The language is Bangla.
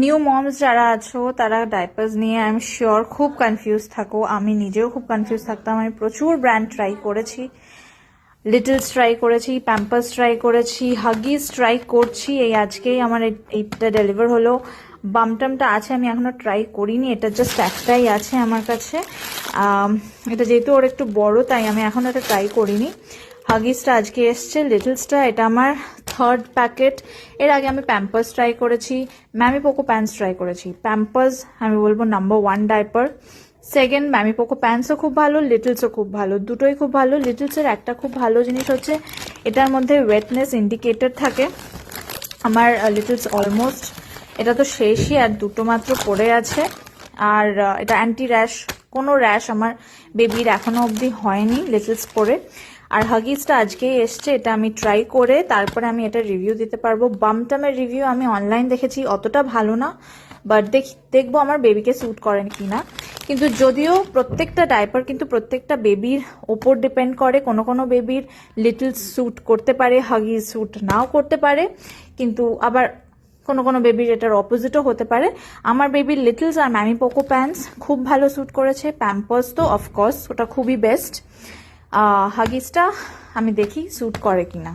নিউ মমস যারা আছো তারা ডাইপার্স নিয়ে আই এম শিওর খুব কনফিউজ থাকো, আমি নিজেও খুব কনফিউজ থাকতাম। আমি প্রচুর ব্র্যান্ড ট্রাই করেছি, লিটলস ট্রাই করেছি, প্যাম্পার্স ট্রাই করেছি, হাগিস ট্রাই করছি। এই আজকেই আমার এইটা ডেলিভার হলো। বামটামটা আছে, আমি এখনো ট্রাই করিনি, এটা জাস্ট একটাই আছে আমার কাছে। এটা যেহেতু ওর একটু বড় তাই আমি এখন এটা ট্রাই করিনি। হাগিসটা আজকে এসছে, লিটলসটা এটা আমার থার্ড প্যাকেট। এর আগে আমি প্যাম্পার্স ট্রাই করেছি, ম্যামি পোকো প্যান্টস ট্রাই করেছি। প্যাম্পার্স আমি বলবো number 1 diaper. Second MamyPoko প্যান্টসও খুব ভালো, লিটলসও খুব ভালো, দুটোই খুব ভালো। লিটলসের একটা খুব ভালো জিনিস হচ্ছে এটার মধ্যে ওয়েটনেস ইন্ডিকেটর থাকে। আমার লিটলস অলমোস্ট এটা তো শেষই, আর দুটো মাত্র পড়ে আছে। আর এটা অ্যান্টি র্যাশ, কোনো র্যাশ আমার বেবির এখনো অবধি হয়নি লিটলস পরে। আর হাগিসটা আজকেই এসছে, এটা আমি ট্রাই করে তারপরে আমি এটা রিভিউ দিতে পারবো। বামটামের রিভিউ আমি অনলাইন দেখেছি, অতটা ভালো না, বাট দেখবো আমার বেবিকে স্যুট করেন কিনা। কিন্তু যদিও প্রত্যেকটা ডাইপার কিন্তু প্রত্যেকটা বেবির ওপর ডিপেন্ড করে, কোনো কোনো বেবির লিটলস স্যুট করতে পারে, হাগিস স্যুট নাও করতে পারে, কিন্তু আবার কোনো কোনো বেবির এটার অপোজিটও হতে পারে। আমার বেবির লিটলস আর ম্যামি পোকো প্যান্টস খুব ভালো স্যুট করেছে। প্যাম্পার্স তো অফকোর্স ওটা খুবই বেস্ট। হাগিসটা আমি দেখি স্যুট করে কিনা।